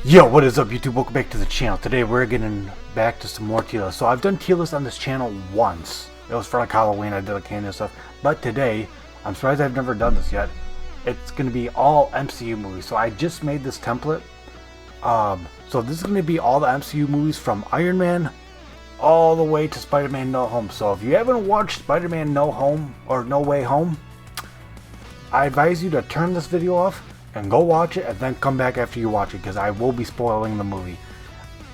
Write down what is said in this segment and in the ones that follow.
Yo, what is up YouTube? Welcome back to the channel. Today we're getting back to some more tier lists. So I've done tier lists on this channel once. It was for like Halloween, I did like candy and stuff. But today, I'm surprised I've never done this yet. It's going to be all MCU movies. So I just made this template. So this is going to be all the MCU movies from Iron Man all the way to Spider-Man No Home. So if you haven't watched Spider-Man No Home or No Way Home, I advise you to turn this video off and go watch it and then come back after you watch it, because I will be spoiling the movie.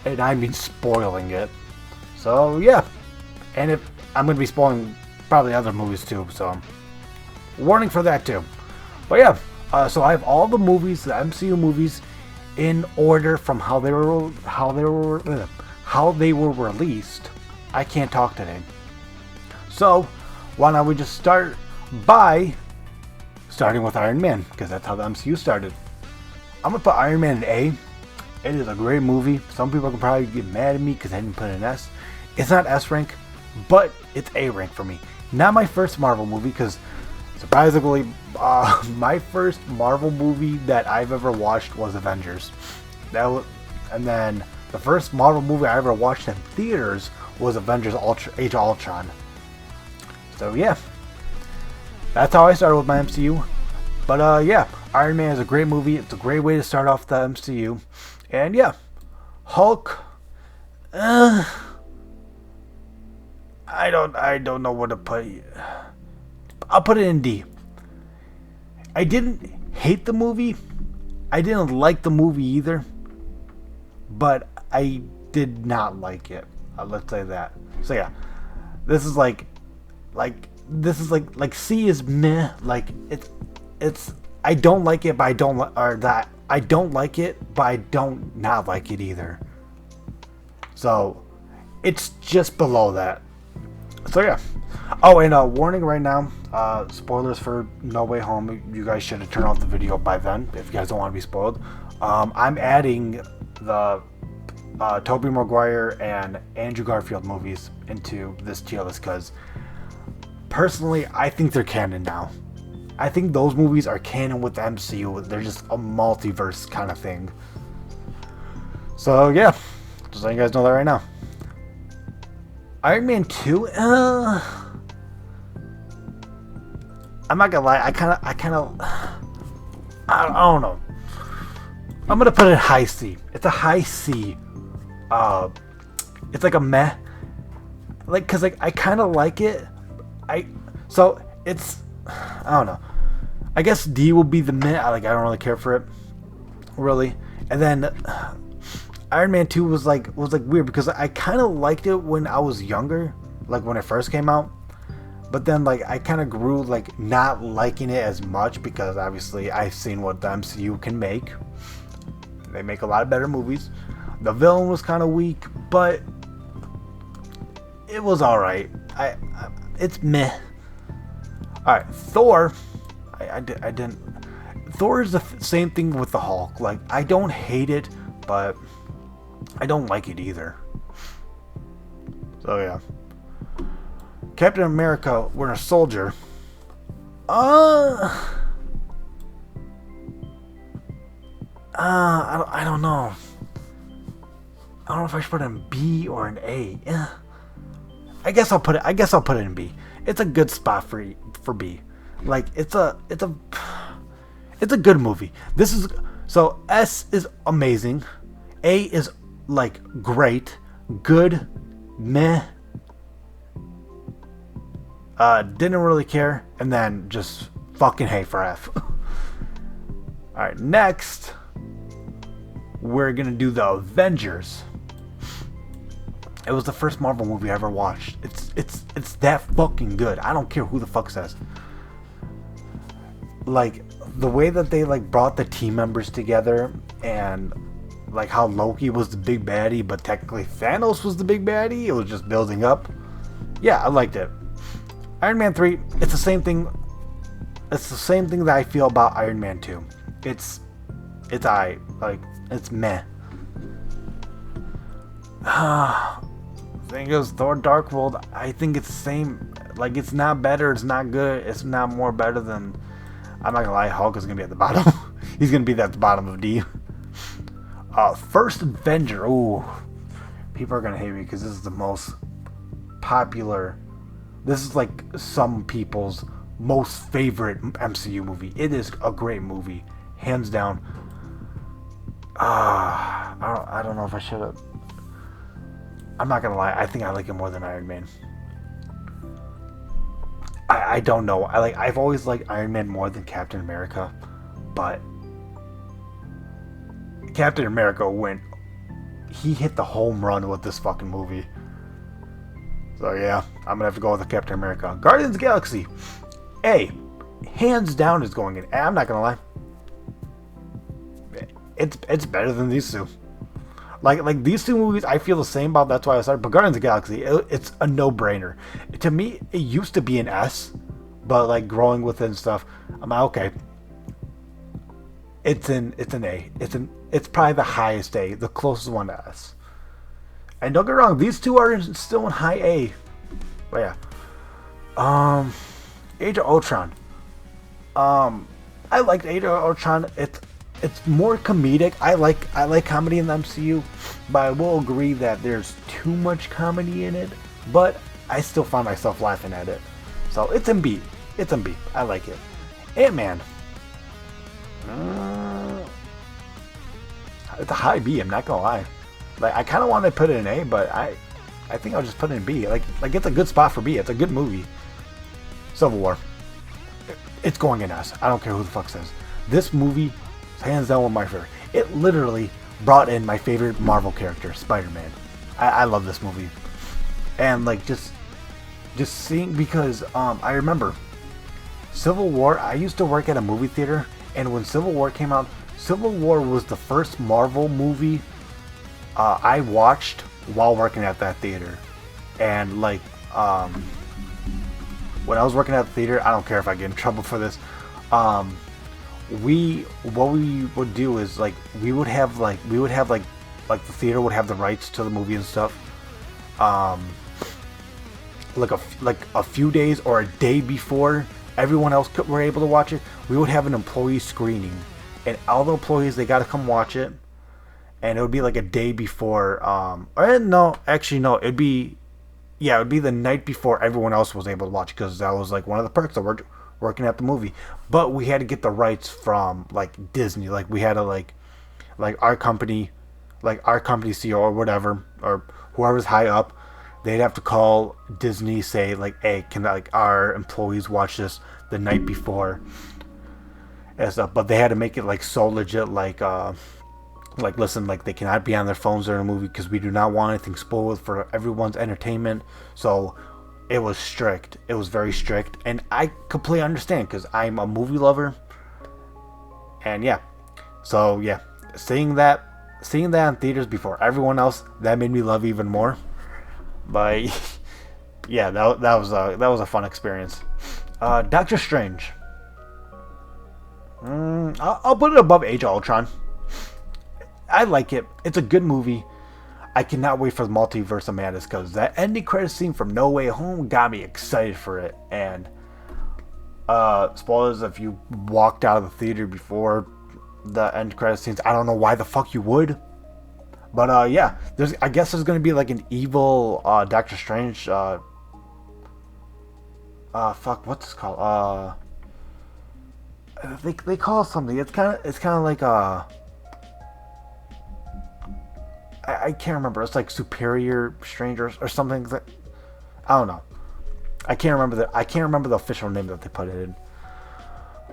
And I mean spoiling it. So yeah. And if I'm going to be spoiling probably other movies too, so warning for that too. But yeah, so I have all the movies, the MCU movies, in order from how they were released. I can't talk today. So why don't we just start by starting with Iron Man, because that's how the MCU started. I'm going to put Iron Man in A. It is a great movie. Some people can probably get mad at me because I didn't put an S. It's not S rank, but it's A rank for me. Not my first Marvel movie, because surprisingly, my first Marvel movie that I've ever watched was Avengers. And then the first Marvel movie I ever watched in theaters was Avengers Age of Ultron. So yeah. That's how I started with my MCU. But yeah, Iron Man is a great movie. It's a great way to start off the MCU. And yeah, Hulk. I don't know what to put. I'll put it in D. I didn't hate the movie. I didn't like the movie either. But I did not like it. Let's say that. So yeah, this is like C is meh. Like it's I don't like it, but I don't like it, but I don't not like it either. So it's just below that. So yeah. Oh, and warning right now, spoilers for No Way Home. You guys should have turned off the video by then if you guys don't want to be spoiled. I'm adding the Tobey Maguire and Andrew Garfield movies into this tier list because personally, I think they're canon now. I think those movies are canon with the MCU. They're just a multiverse kind of thing. So yeah, just letting you guys know that right now. Iron Man 2, I'm not gonna lie, I don't know. I'm gonna put it high C. It's a high C. It's like a meh. Like, cause like I kind of like it. So it's, I don't know. I guess D will be the meh. I don't really care for it, really. And then Iron Man 2 was like weird because I kind of liked it when I was younger, like when it first came out. But then like I kind of grew like not liking it as much because obviously I've seen what the MCU can make. They make a lot of better movies. The villain was kind of weak, but it was all right. It's meh. All right, Thor. I didn't. Thor is the same thing with the Hulk. Like I don't hate it, but I don't like it either. So yeah. Captain America, Winter Soldier. I don't know. I don't know if I should put it in B or an A. I guess I'll put it in B. It's a good spot for B. Like it's a good movie. This is so S is amazing. A is like great, good, meh. Didn't really care, and then just fucking hate for F. All right, next we're gonna do the Avengers. It was the first Marvel movie I ever watched. It's that fucking good. I don't care who the fuck says. Like the way that they like brought the team members together, and like how Loki was the big baddie, but technically Thanos was the big baddie. It was just building up. Yeah, I liked it. Iron Man 3, it's the same thing. It's the same thing that I feel about Iron Man 2. It's meh. Thing is, Thor Dark World, I think it's the same. Like, it's not better, it's not good, it's not more better than, I'm not gonna lie, Hulk is gonna be at the bottom. He's gonna be at the bottom of D. First Avenger. Ooh, people are gonna hate me because this is the most popular. This is like some people's most favorite MCU movie. It is a great movie, hands down. I don't know if I should have. I'm not gonna lie. I think I like it more than Iron Man. I don't know. I've always liked Iron Man more than Captain America, but Captain America he hit the home run with this fucking movie. So yeah, I'm gonna have to go with the Captain America. Guardians of the Galaxy. Hands down is going in. I'm not gonna lie. It's better than these two. Like these two movies, I feel the same about. That's why I started. But Guardians of the Galaxy, it's a no-brainer. To me, it used to be an S, but like growing with it and stuff, I'm like, okay. It's an A. It's probably the highest A, the closest one to S. And don't get me wrong, these two are still in high A. But yeah. Age of Ultron. I liked Age of Ultron. It's more comedic. I like comedy in the MCU, but I will agree that there's too much comedy in it. But I still find myself laughing at it. So it's in B. It's in B. I like it. Ant-Man. It's a high B. I'm not gonna lie. Like I kind of want to put it in A, but I think I'll just put it in B. Like it's a good spot for B. It's a good movie. Civil War. It's going in S. I don't care who the fuck says. This movie, hands down, one of my favorite. It literally brought in my favorite Marvel character, Spider-Man. I love this movie, and like just seeing, because I remember Civil War. I used to work at a movie theater, and when Civil War came out, Civil War was the first Marvel movie I watched while working at that theater. And like when I was working at the theater, I don't care if I get in trouble for this. What we would do is like we would have like the theater would have the rights to the movie and stuff. Like a few days or a day before everyone else were able to watch it, we would have an employee screening, and all the employees, they got to come watch it. And it would be like a day before. It'd be the night before everyone else was able to watch, because that was like one of the perks of working at the movie. But we had to get the rights from like Disney. Like we had to like our company CEO or whatever, or whoever's high up, they'd have to call Disney, say like, hey, can like our employees watch this the night before and stuff. But they had to make it like so legit, like listen, like they cannot be on their phones during a movie because we do not want anything spoiled for everyone's entertainment. So it was strict. It was very strict, and I completely understand because I'm a movie lover. And yeah, so yeah, seeing that in theaters before everyone else, that made me love even more. But yeah, that was a fun experience. Doctor Strange. I'll put it above Age of Ultron. I like it. It's a good movie. I cannot wait for the Multiverse of Madness, because that ending credit scene from No Way Home got me excited for it. And spoilers if you walked out of the theater before the end credit scenes, I don't know why the fuck you would. But yeah, I guess there's gonna be like an evil Doctor Strange. Fuck, what's this called? They call it something. It's kind of like I can't remember. It's like Superior Strangers or something. I don't know. I can't remember the official name that they put it in.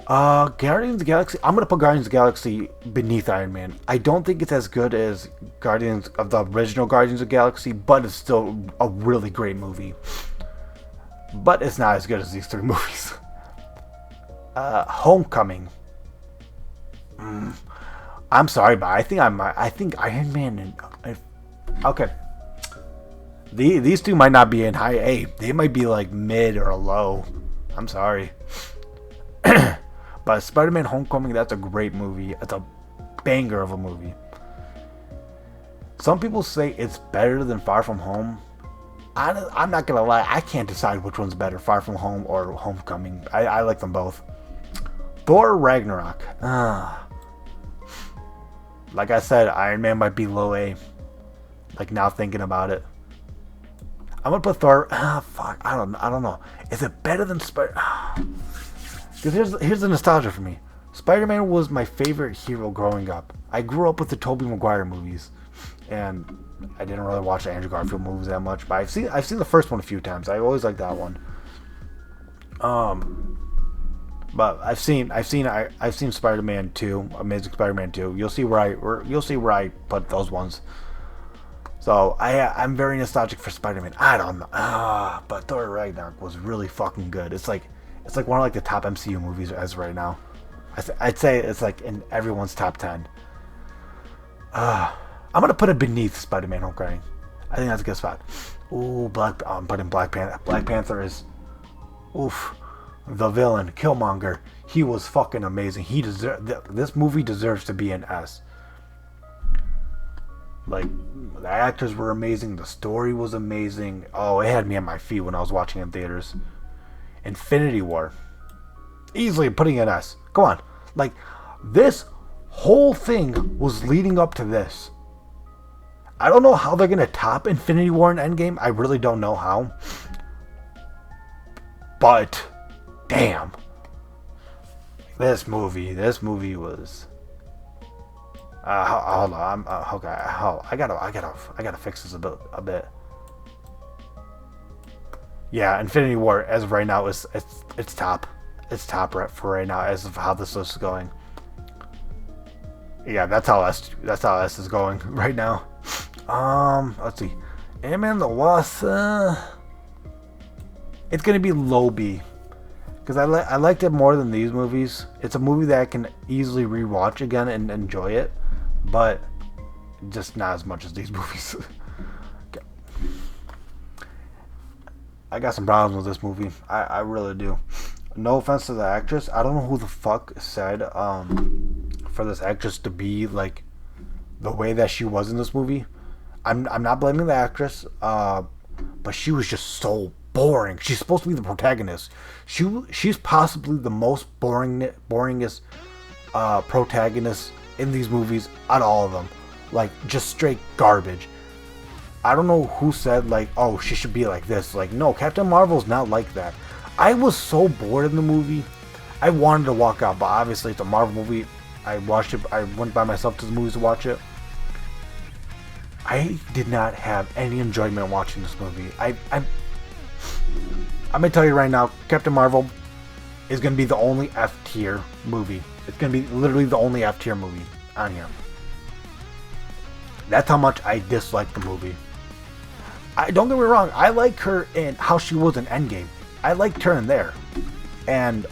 Guardians of the Galaxy. I'm gonna put Guardians of the Galaxy beneath Iron Man. I don't think it's as good as Guardians of the original Guardians of the Galaxy, but it's still a really great movie. But it's not as good as these three movies. Homecoming. I'm sorry, but I think Iron Man and okay. These two might not be in high A. They might be like mid or low. I'm sorry. But Spider-Man Homecoming, that's a great movie. It's a banger of a movie. Some people say it's better than Far From Home. I'm not gonna lie, I can't decide which one's better, Far From Home or Homecoming. I like them both. Thor Ragnarok. Like I said, Iron Man might be low A. Like now thinking about it, I'm gonna put Thor. Fuck. I don't know. Is it better than Spider? Because here's the nostalgia for me. Spider-Man was my favorite hero growing up. I grew up with the Tobey Maguire movies, and I didn't really watch the Andrew Garfield movies that much. But I've seen the first one a few times. I always liked that one. But I've seen Spider-Man 2, Amazing Spider-Man 2. You'll see where I put those ones. So I'm very nostalgic for Spider-Man. I don't know, but Thor Ragnarok was really fucking good. It's like one of like the top MCU movies as of right now. I'd say it's like in everyone's top 10. I'm gonna put it beneath Spider-Man Homecoming. I think that's a good spot. Ooh, I'm putting Black Panther. Black Panther is, oof, the villain, Killmonger. He was fucking amazing. This movie deserves to be an S. Like, the actors were amazing. The story was amazing. Oh, it had me on my feet when I was watching it in theaters. Infinity War. Easily putting an S. Come on. Like, this whole thing was leading up to this. I don't know how they're going to top Infinity War and Endgame. I really don't know how. But, damn. This movie was... hold on. Okay. I gotta fix this a bit. Yeah, Infinity War as of right now is it's top. It's top for right now as of how this list is going. Yeah, that's how S is going right now. Let's see. Ant-Man the Wasp. It's gonna be low B. Because I liked it more than these movies. It's a movie that I can easily rewatch again and enjoy it. But just not as much as these movies. Okay. I got some problems with this movie. I really do. No offense to the actress. I don't know who the fuck said for this actress to be like the way that she was in this movie. I'm not blaming the actress, but she was just so boring. She's supposed to be the protagonist. She's possibly the most boringest protagonist in these movies out of all of them. Like, just straight garbage. I don't know who said, like, oh, she should be like this. Like, no, Captain Marvel's not like that. I was so bored in the movie. I wanted to walk out, but obviously it's a Marvel movie. I watched it. I went by myself to the movies to watch it. I did not have any enjoyment watching this movie. I'm gonna tell you right now, Captain Marvel is gonna be the only F tier movie. It's gonna be literally the only F tier movie on here. That's how much I dislike the movie. Don't get me wrong, I like her in how she was in Endgame. I liked her in there, and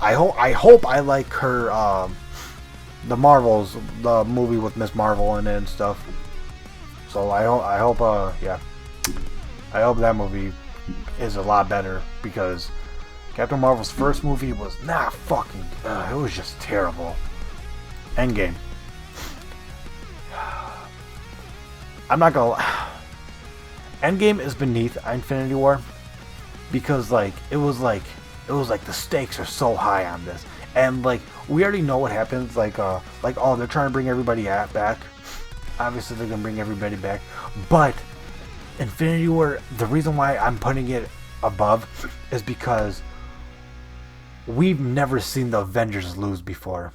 I hope I like her. The Marvels, the movie with Miss Marvel in it and stuff. So I hope that movie is a lot better, because Captain Marvel's first movie was not fucking. It was just terrible. Endgame. I'm not gonna. Endgame is beneath Infinity War, because it was like the stakes are so high on this, and like we already know what happens. Like oh, they're trying to bring everybody back. Obviously they're gonna bring everybody back, but Infinity War, the reason why I'm putting it above is because we've never seen the Avengers lose before.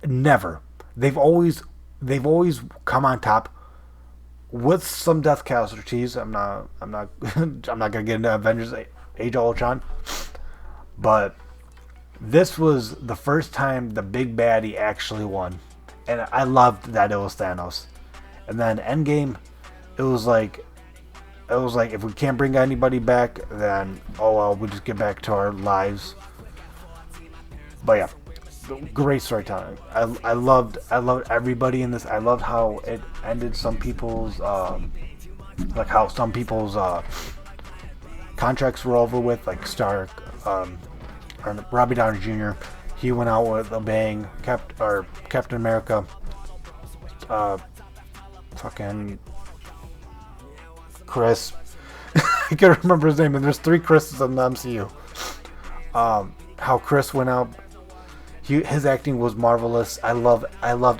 Never. They've always come on top with some death casualties. I'm not gonna get into Avengers Age of Ultron, but this was the first time the big baddie actually won, and I loved that it was Thanos. And then Endgame, it was like if we can't bring anybody back, then oh well, we just get back to our lives. But yeah, great storytelling. I loved everybody in this. I loved how it ended some people's like how some people's contracts were over with, like Stark, or Robbie Downey Jr. He went out with a bang. Captain America, fucking Chris. I can't remember his name, and there's 3 Chris's in the MCU. How Chris went out. His acting was marvelous. I loved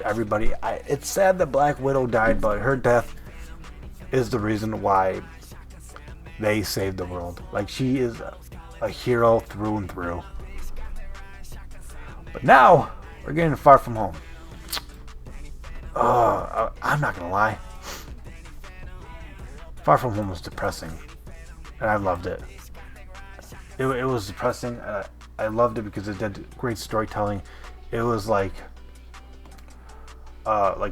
everybody. It's sad that Black Widow died, but her death is the reason why they saved the world. Like, she is a hero through and through. But now we're getting Far From Home. I'm not gonna lie. Far From Home was depressing, and I loved it. It was depressing. I loved it because it did great storytelling. It was like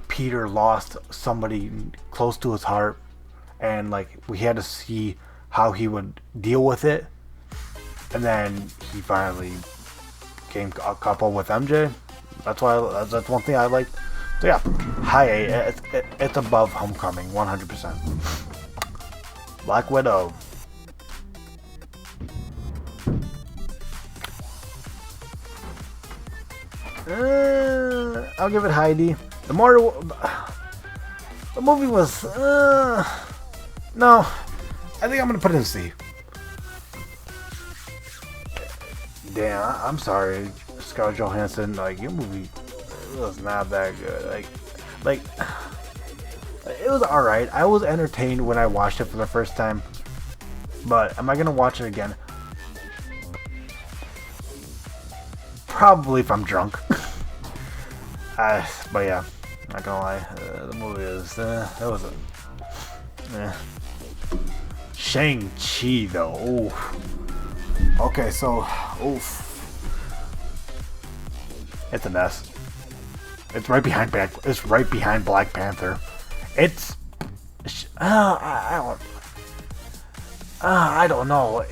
Peter lost somebody close to his heart, and like we had to see how he would deal with it, and then he finally came a couple with MJ. That's one thing I liked. So yeah, high A. It's above Homecoming, 100%. Black Widow. I'll give it high D. The movie was no. I think I'm gonna put it in C. Damn, I'm sorry, Scarlett Johansson. Like, your movie was not that good. Like it was alright. I was entertained when I watched it for the first time. But am I gonna watch it again? Probably if I'm drunk. But yeah, not gonna lie, the movie is it was Shang-Chi though. Oof. Okay, so it's a mess. It's right behind Black Panther. I don't know.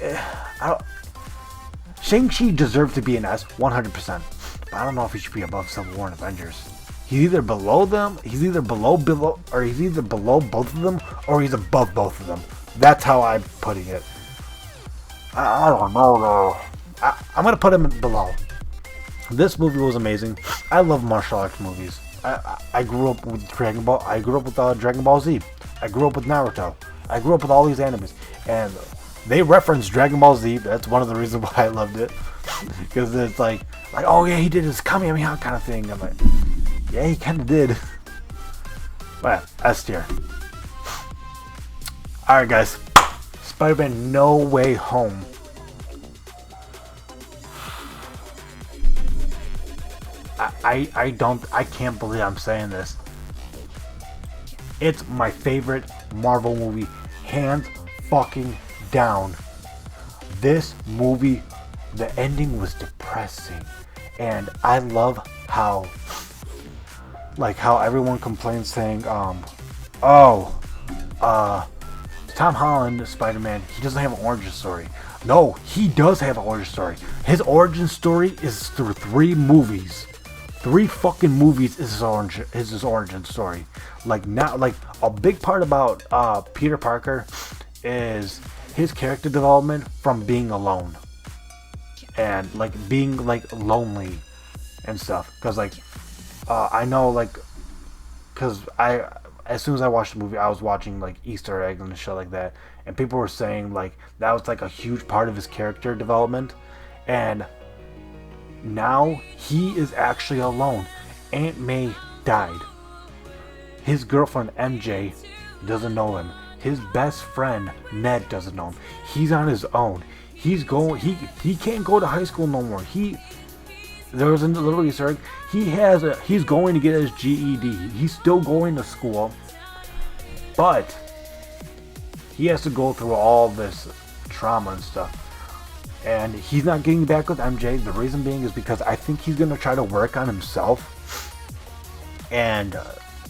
Shang-Chi deserves to be an S, 100%. But I don't know if he should be above Civil War and Avengers. He's either below them, he's either below both of them, or he's above both of them. That's how I'm putting it. I don't know though. I'm gonna put him below. This movie was amazing. I love martial arts movies. I grew up with Dragon Ball. I grew up with Dragon Ball Z. I grew up with Naruto. I grew up with all these animes, and they reference Dragon Ball Z. That's one of the reasons why I loved it, because it's like, oh yeah, he did his Kamehameha kind of thing. I'm like, yeah, he kind of did. But yeah, S tier. All right, guys. Spider-Man: No Way Home. I can't believe I'm saying this. It's my favorite Marvel movie, hands fucking down. This movie, the ending was depressing, and I love how everyone complains saying, Tom Holland, Spider-Man, he doesn't have an origin story. No, he does have an origin story. His origin story is through 3 movies. 3 fucking movies is his origin story. Like, now, like, a big part about Peter Parker is his character development from being alone and like being like lonely and stuff. Because like I know, like, because as soon as I watched the movie, I was watching like Easter eggs and shit like that, and people were saying like that was like a huge part of his character development. And now he is actually alone. Aunt May died. His girlfriend MJ doesn't know him. His best friend Ned doesn't know him. He's on his own. He can't go to high school no more. There was a little Easter egg. He's going to get his GED. He's still going to school, but he has to go through all this trauma and stuff. And he's not getting back with MJ. The reason being is because I think he's gonna try to work on himself. And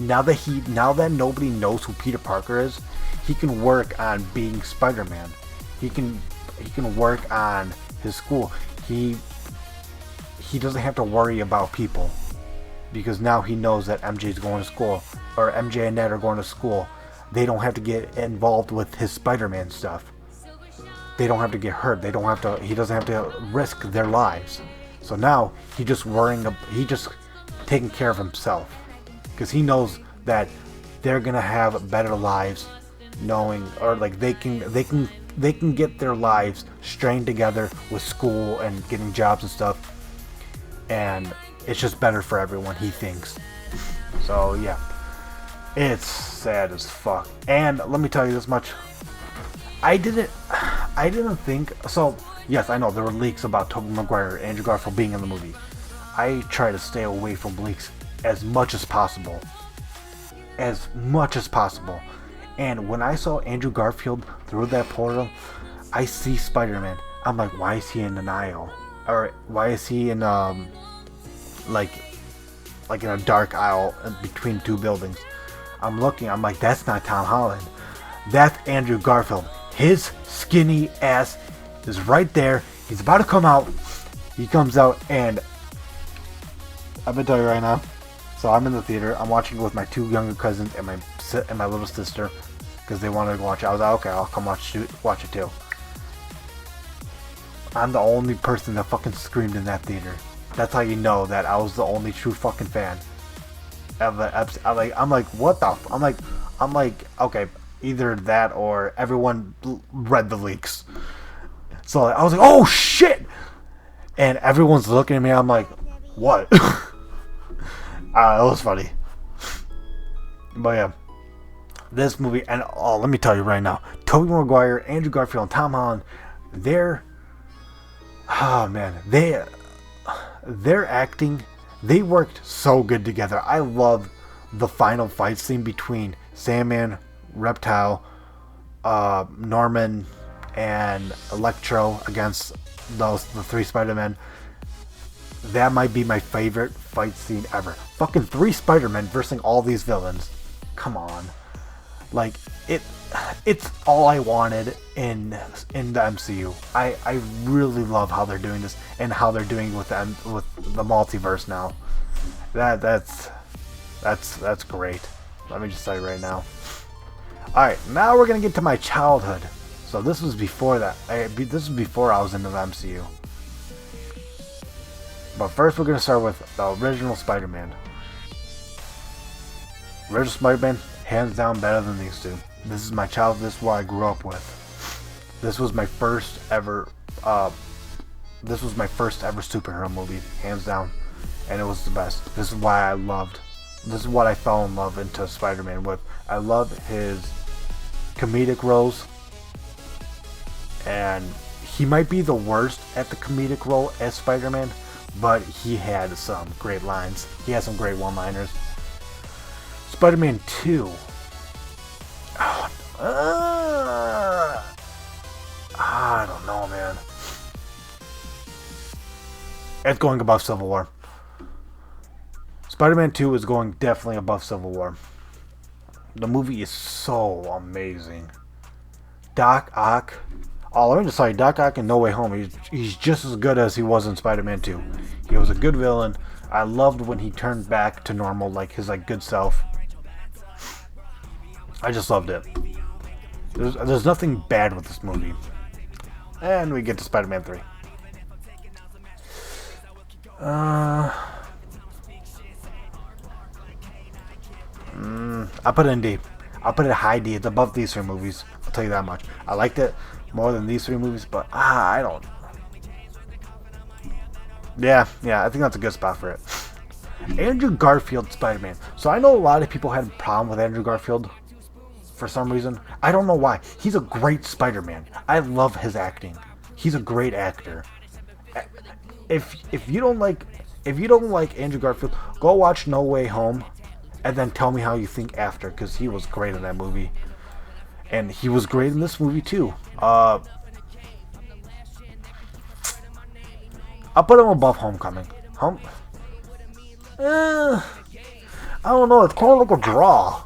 now that nobody knows who Peter Parker is, he can work on being Spider-Man. He can work on his school. He doesn't have to worry about people, because now he knows that MJ's going to school, or MJ and Ned are going to school. They don't have to get involved with his Spider-Man stuff. They don't have to get hurt. He doesn't have to risk their lives. So now he just taking care of himself, because he knows that they're gonna have better lives, knowing, or like they can get their lives strained together with school and getting jobs and stuff. and it's just better for everyone, he thinks. So yeah, it's sad as fuck. And let me tell you this much: I didn't think so. Yes, I know there were leaks about Tobey Maguire and Andrew Garfield being in the movie. I try to stay away from leaks as much as possible. As much as possible. And when I saw Andrew Garfield through that portal, I see Spider-Man. I'm like, why is he in an aisle? Or why is he in like in a dark aisle between two buildings? I'm looking, I'm like, that's not Tom Holland. That's Andrew Garfield. His skinny ass is right there. He's about to come out. He comes out, and I'm gonna tell you right now. So I'm in the theater. I'm watching it with my two younger cousins and my little sister, because they wanted to watch it. I was like, okay, I'll come watch it too. I'm the only person that fucking screamed in that theater. That's how you know that I was the only true fucking fan. I'm like, what the? I'm like, okay, either that or everyone read the leaks. So I was like, oh shit! And everyone's looking at me. I'm like, what? It was funny. But yeah, this movie, and let me tell you right now, Tobey Maguire, Andrew Garfield, and Tom Holland, their acting, they worked so good together. I love the final fight scene between Sandman, Reptile, Norman, and Electro against the three Spider-Men. That might be my favorite fight scene ever. Fucking 3 Spider-Men versus all these villains. Come on. Like, it's all I wanted in the MCU. I really love how they're doing this and how they're doing with the multiverse now. That's great. Let me just tell you right now. Alright, now we're gonna get to my childhood. So this was before that. This was before I was into the MCU. But first we're gonna start with the original Spider-Man. Original Spider-Man, hands down better than these two. This is my childhood. This is what I grew up with. This was my first ever superhero movie, hands down, and it was the best. This is why this is what I fell in love into Spider-Man with. I love his comedic roles, and he might be the worst at the comedic role as Spider-Man, but he had some great lines. He had some great one-liners. Spider-Man 2. I don't know, man. It's going above Civil War. Spider-Man 2 is going definitely above Civil War. The movie is so amazing. Doc Ock. Oh, let me just tell you, Doc Ock in No Way Home, he's just as good as he was in Spider-Man 2. He was a good villain. I loved when he turned back to normal, like his good self. I just loved it. There's nothing bad with this movie. And we get to Spider-Man 3. I'll put it in D. I'll put it high D. It's above these 3 movies. I'll tell you that much. I liked it more than these 3 movies, but I don't. Yeah, I think that's a good spot for it. Andrew Garfield Spider-Man. So I know a lot of people had a problem with Andrew Garfield for some reason. I don't know why. He's a great Spider-Man. I love his acting. He's a great actor. If you don't like Andrew Garfield, go watch No Way Home and then tell me how you think after, because he was great in that movie. And he was great in this movie too. I'll put him above Homecoming. I don't know. It's kind of like a draw.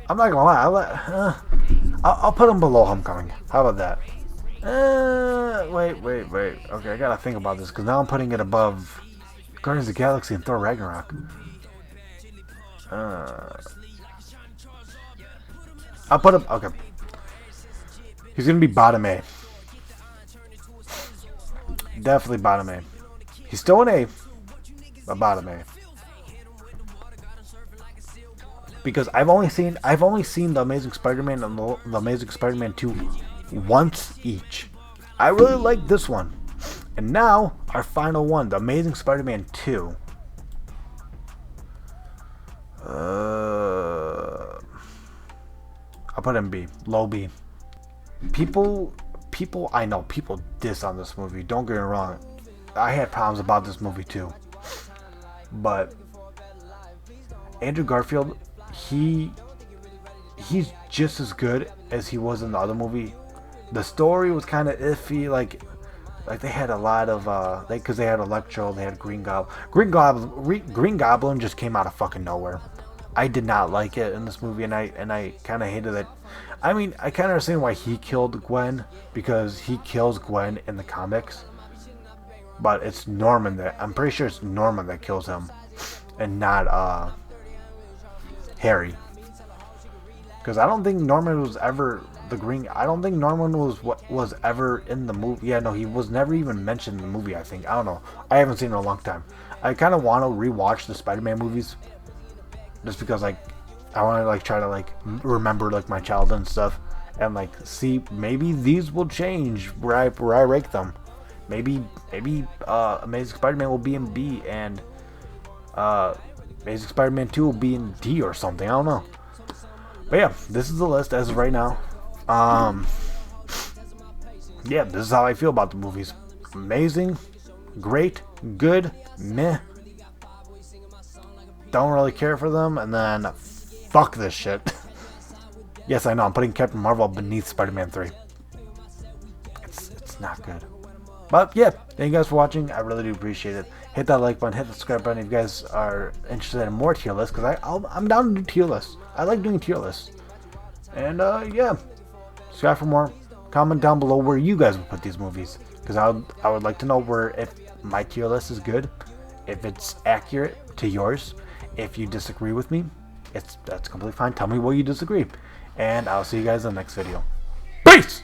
I'm not gonna lie. I'll put him below Homecoming. How about that? Wait. Okay, I gotta think about this, because now I'm putting it above Guardians of the Galaxy and Thor Ragnarok. I'll put him. Okay. He's gonna be bottom A. Definitely bottom A. He's still an A, but bottom A. Because I've only seen The Amazing Spider-Man and The Amazing Spider-Man 2 once each. I really like this one. And now our final one, The Amazing Spider-Man 2. I'll put it in B, low B. People, I know people diss on this movie. Don't get me wrong. I had problems about this movie too. But Andrew Garfield, he's just as good as he was in the other movie. The story was kind of iffy, like they had a lot of because they had Electro, they had Green Goblin. Green Goblin just came out of fucking nowhere. I did not like it in this movie, and I kind of hated it. I mean, I kind of understand why he killed Gwen, because he kills Gwen in the comics. But it's Norman I'm pretty sure it's Norman that kills him, and not Harry. Because I don't think Norman was ever I don't think Norman was ever in the movie. Yeah, no, he was never even mentioned in the movie, I think. I don't know. I haven't seen it in a long time. I kind of want to rewatch the Spider-Man movies, just because, like, I want to, like, try to, like, remember, like, my childhood and stuff, and, like, see, maybe these will change where I rank them. Maybe Amazing Spider-Man will be in B, and Amazing Spider-Man 2 will be in D or something. I don't know. But yeah, this is the list as of right now. Yeah, this is how I feel about the movies. Amazing, great, good, meh. Don't really care for them, and then fuck this shit. Yes, I know, I'm putting Captain Marvel beneath Spider-Man 3. It's not good. But yeah, thank you guys for watching. I really do appreciate it. Hit that like button, hit the subscribe button if you guys are interested in more tier lists, because I'm down to do tier lists. I like doing tier lists. And yeah, subscribe for more. Comment down below where you guys would put these movies, because I would like to know if my tier list is good, if it's accurate to yours. If you disagree with me, that's completely fine. Tell me what you disagree, and I'll see you guys in the next video. Peace!